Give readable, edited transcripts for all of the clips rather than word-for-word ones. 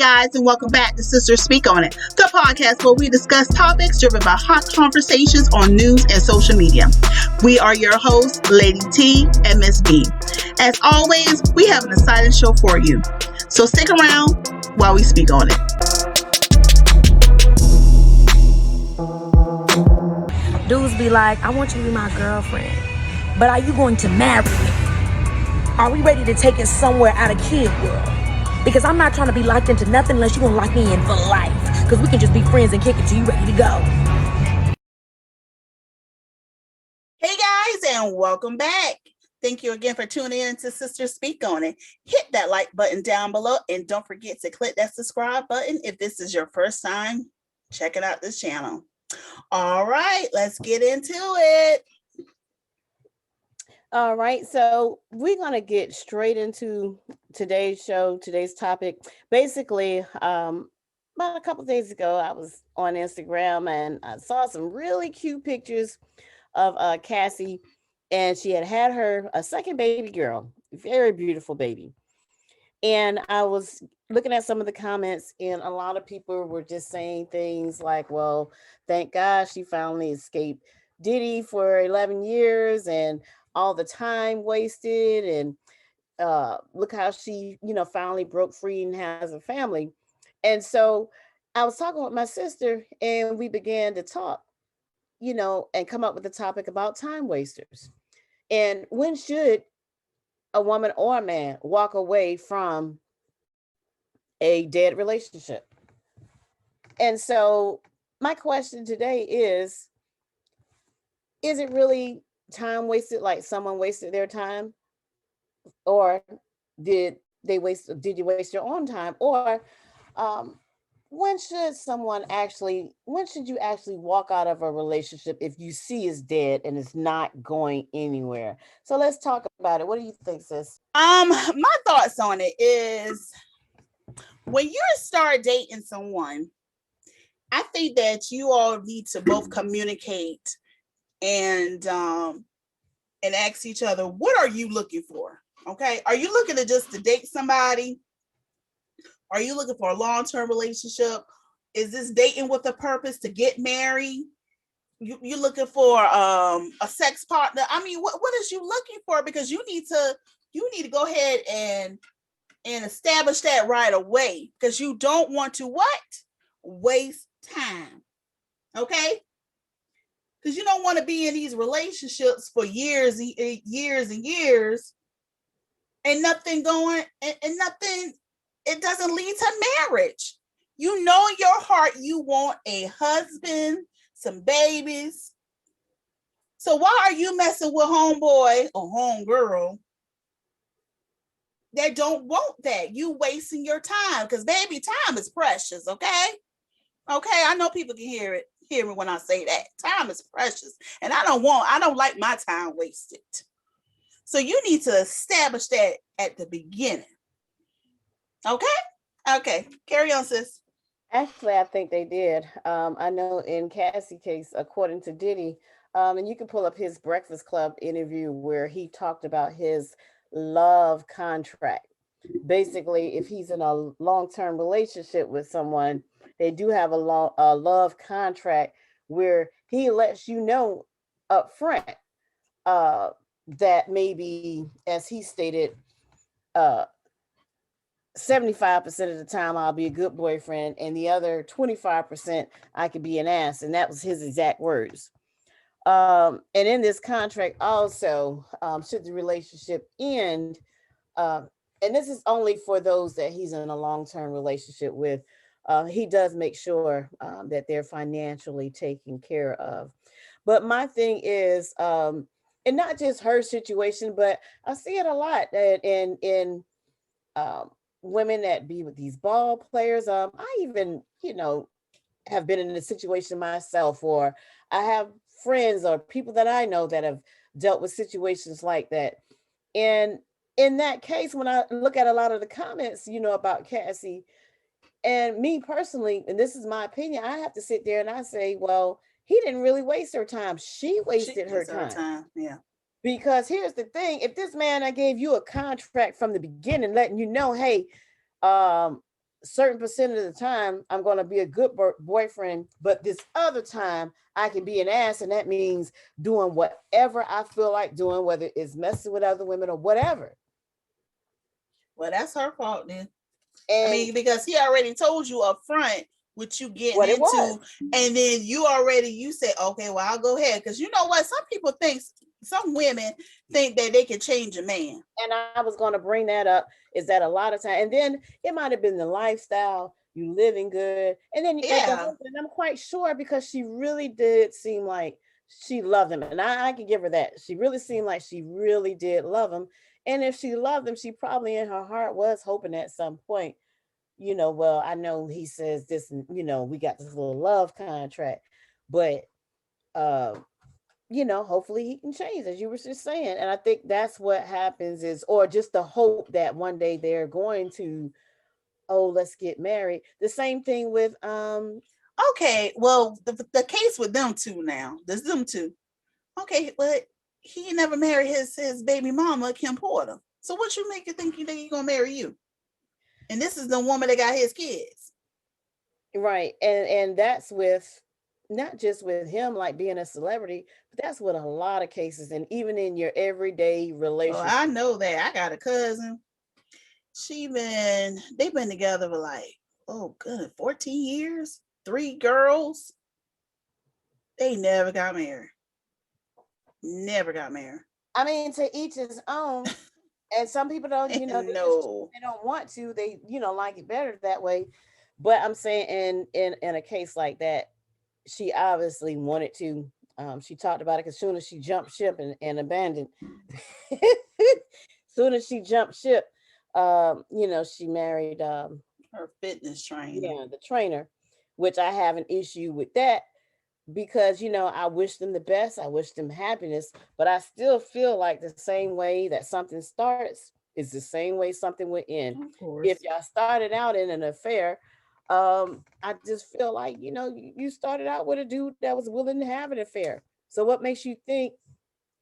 guys, and welcome back to Sisters Speak On It, the podcast where we discuss topics driven by hot conversations on news and social media. We are your hosts, Lady T and Miss B. As always, we have an exciting show for you. So stick around while we speak on it. Dudes be like, I want you to be my girlfriend, but are you going to marry me? Are we ready to take it somewhere out of kid world? Because I'm not trying to be locked into nothing unless you gonna lock me in for life. Because we can just be friends and kick it till you ready to go. Hey guys, and welcome back. Thank you again for tuning in to Sisters Speak On It. Hit that like button down below, and don't forget to click that subscribe button if this is your first time checking out this channel. All right, let's get into it. All right, so we're going to get straight into today's show, today's topic. Basically, about a couple of days ago, I was on Instagram and I saw some really cute pictures of Cassie, and she had her a second baby girl, very beautiful baby. And I was looking at some of the comments, and a lot of people were just saying things like, well, thank God she finally escaped Diddy for 11 years and all the time wasted, and look how she, finally broke free and has a family. And so I was talking with my sister, and we began to talk, and come up with a topic about time wasters. And when should a woman or a man walk away from a dead relationship? And so my question today is it really time wasted, like someone wasted their time? Or did you waste your own time? Or when should you actually walk out of a relationship if you see it's dead and it's not going anywhere? So let's talk about it. What do you think, sis? My thoughts on it is, when you start dating someone, I think that you all need to both communicate and ask each other, what are you looking for? Okay, are you looking to date somebody? Are you looking for a long-term relationship? Is this dating with a purpose to get married? You looking for a sex partner? I mean, what is you looking for? Because you need to go ahead and establish that right away, because you don't want to waste time. Okay, because you don't want to be in these relationships for years and years and nothing going, and nothing, it doesn't lead to marriage. You know in your heart you want a husband, some babies. So why are you messing with homeboy or homegirl that don't want that? You wasting your time, because baby, time is precious. Okay, I know people can hear me when I say that. Time is precious, and I don't like my time wasted. So you need to establish that at the beginning. Okay, carry on, sis. Actually, I think they did. I know in Cassie's case, according to Diddy, and you can pull up his Breakfast Club interview where he talked about his love contract. Basically, if he's in a long-term relationship with someone, they do have a love contract where he lets you know up front that maybe, as he stated, 75% of the time I'll be a good boyfriend, and the other 25% I could be an ass. And that was his exact words. And in this contract also, should the relationship end, and this is only for those that he's in a long-term relationship with, he does make sure that they're financially taken care of. But my thing is, and not just her situation, but I see it a lot in women that be with these ball players. I even, have been in a situation myself, or I have friends or people that I know that have dealt with situations like that. And in that case, when I look at a lot of the comments, about Cassie and me personally, and this is my opinion, I have to sit there and I say, well, he didn't really waste her time. She wasted her time. Yeah. Because here's the thing, if this man, I gave you a contract from the beginning, letting you know, hey, certain percent of the time I'm going to be a good boyfriend, but this other time I can be an ass, and that means doing whatever I feel like doing, whether it's messing with other women or whatever. Well, that's her fault then. I And mean, because he already told you up front what you getting what it into, was. and then you say, okay, well, I'll go ahead. Because you know what? Some women think that they can change a man. And I was going to bring that up, is that a lot of time, and then it might have been the lifestyle, you living good, and then at the Yeah. husband, I'm quite sure, because she really did seem like she loved him, and I can give her that. She really seemed like she really did love him, and if she loved him, she probably in her heart was hoping at some point, well, I know he says this, and we got this little love contract, but uh hopefully he can change, as you were just saying. And I think that's what happens, is, or just the hope that one day they're going to, oh, let's get married. The same thing with Okay, well, the case with them two now, there's them two. Okay, but he never married his baby mama, Kim Porter. So what you make you think he gonna marry you? And this is the woman that got his kids. right, and that's with, not just with him like being a celebrity, but that's with a lot of cases, and even in your everyday Oh, relationship. I know that. I got a cousin. They've been together for like, oh good, 14 years, 3 girls. They never got married. Never got married. I mean, to each his own. And some people don't, No. they don't want to. They, like it better that way. But I'm saying, in a case like that, she obviously wanted to. She talked about it, because soon as she jumped ship and abandoned, soon as she jumped ship, she married Her fitness trainer. the trainer, which I have an issue with that, because I wish them the best, I wish them happiness, but I still feel like the same way that something starts is the same way something will end. Of course. If y'all started out in an affair, I just feel like you started out with a dude that was willing to have an affair. So what makes you think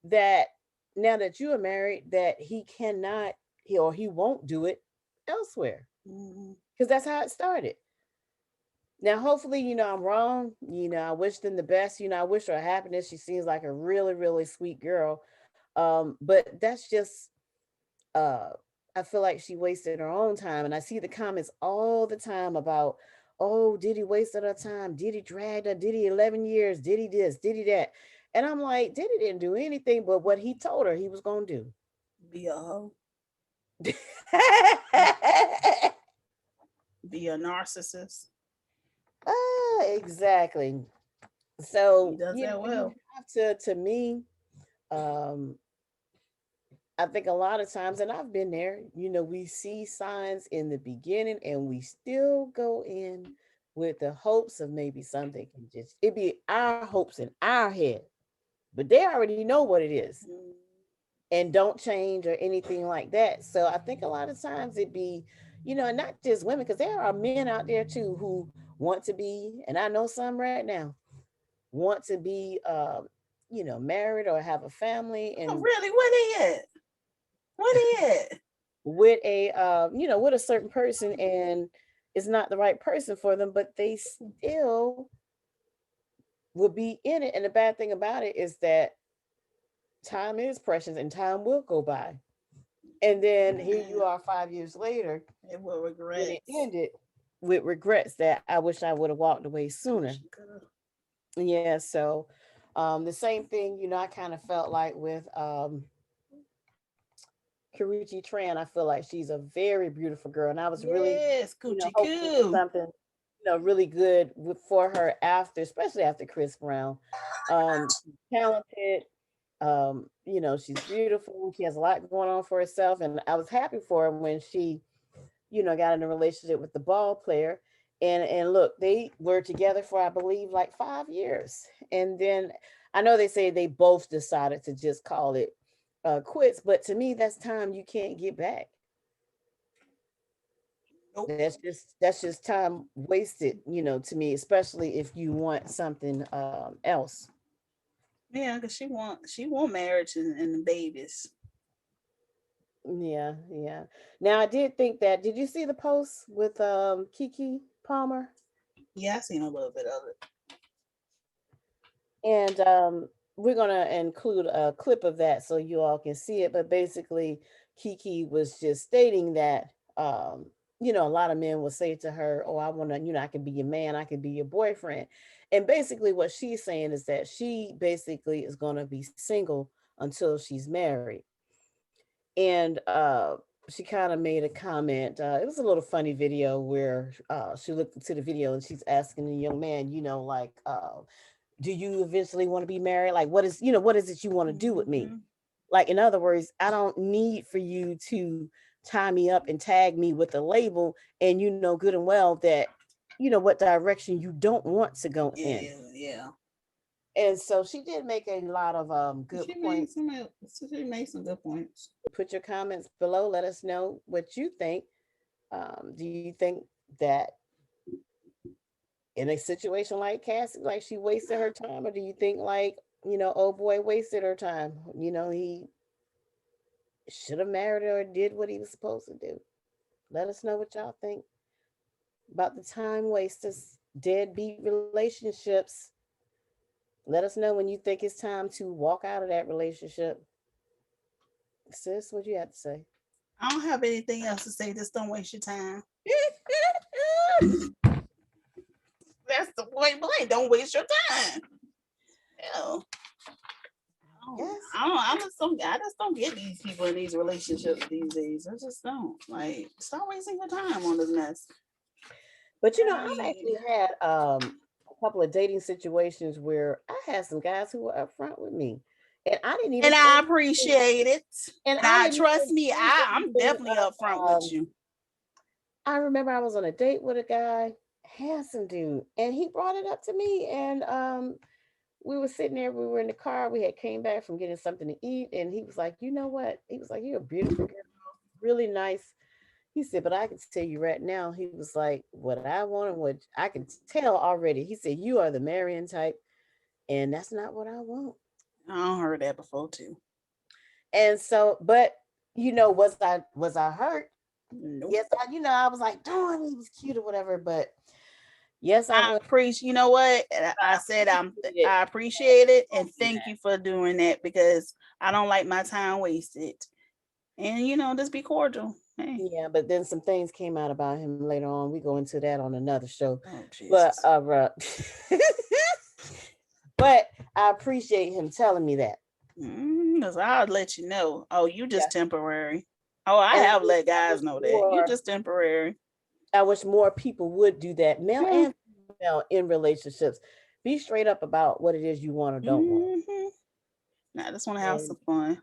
that now that you are married, that he cannot, he won't do it elsewhere? Because that's how it started. Now, hopefully, I'm wrong. I wish them the best. I wish her happiness. She seems like a really, really sweet girl. But that's just, uh, I feel like she wasted her own time. And I see the comments all the time about, oh, did he wasted her time? Did he drag her? Did he 11 years? Did he this? Did he that? And I'm like, Diddy didn't do anything but what he told her he was going to do. Be a hoe. Be a narcissist. Exactly. So He does that well. to me, um, I think a lot of times, and I've been there, we see signs in the beginning, and we still go in with the hopes of maybe something can just, it be our hopes in our head, but they already know what it is and don't change or anything like that. So I think a lot of times it be, and not just women, because there are men out there too who want to be, and I know some right now, want to be, married or have a family, and oh, really, where they at? Where they at? with a, with a certain person, and it's not the right person for them, but they still will be in it. And the bad thing about it is that time is precious, and time will go by. And then here you are 5 years later, It will regret. when it ended, with regrets that I wish I would have walked away sooner. Yeah, so the same thing, I kind of felt like with Karruechetran. I feel like she's a very beautiful girl, and I was really, Yes, coochie hoping for coo. something, really good for her after, especially after Chris Brown. She's talented. She's beautiful. She has a lot going on for herself, and I was happy for her when she, got in a relationship with the ball player. And look, they were together for, I believe, like 5 years, and then I know they say they both decided to just call it quits, but to me, that's time you can't get back. Nope. That's just time wasted, to me, especially if you want something else. Yeah, because she want marriage and babies. Yeah, yeah. Now I did think that. Did you see the post with Keke Palmer? Yeah, I seen a little bit of it. And we're gonna include a clip of that so you all can see it. But basically, Keke was just stating that a lot of men will say to her, "Oh, I want to, I can be your man, I can be your boyfriend." And basically, what she's saying is that she basically is gonna be single until she's married. And she kind of made a comment. It was a little funny video where she looked into the video and she's asking the young man, like, do you eventually want to be married? Like, what is it you want to do with me? Mm-hmm. Like, in other words, I don't need for you to tie me up and tag me with a label, and you know good and well that what direction you don't want to go in. Yeah, yeah. And so she did make a lot of good She made points. some. She made some good points. Put your comments below. Let us know what you think. Do you think that in a situation like Cassie, like she wasted her time, or do you think like old boy wasted her time? He should have married her or did what he was supposed to do. Let us know what y'all think about the time wasters, deadbeat relationships. Let us know when you think it's time to walk out of that relationship. Sis, what you have to say? I don't have anything else to say. Just don't waste your time. That's the point blank. Don't waste your time. Hell. Yes. I just don't get these people in these relationships these days. I just don't. Like, stop wasting your time on this mess. But I've actually had a couple of dating situations where I had some guys who were upfront with me, and I didn't even. And I appreciate it. And I didn't trust even me. think I'm anything definitely of, upfront with you. I remember I was on a date with a guy, handsome dude, and he brought it up to me, and we were sitting there, we were in the car, we had came back from getting something to eat, and he was like, you know what? He was like, you're a beautiful girl, really nice. He said, but I can tell you right now, he was like, what I want and what I can tell already. He said, you are the Marion type, and that's not what I want. I heard that before too. And so, but was I hurt? Nope. Yes, I was like, darn, he was cute or whatever, but yes, I I was. appreciate. You know what? I said I appreciate it and thank you for doing that because I don't like my time wasted. And just be cordial. Hey. Yeah, but then some things came out about him later on. We go into that on another show. Oh But Jesus. but I appreciate him telling me that. Because I'll let you know. Oh, you Yeah. just temporary. Oh, I And have let guys know that. You just temporary. I wish more people would do that, male and female, in relationships. Be straight up about what it is you want or don't want. I just want to have And some fun.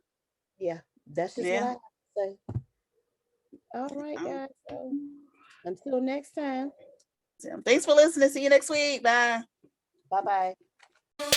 yeah, that's just what I Yeah. have to say. All right, guys. So until next time. Thanks for listening. See you next week. Bye. Bye bye.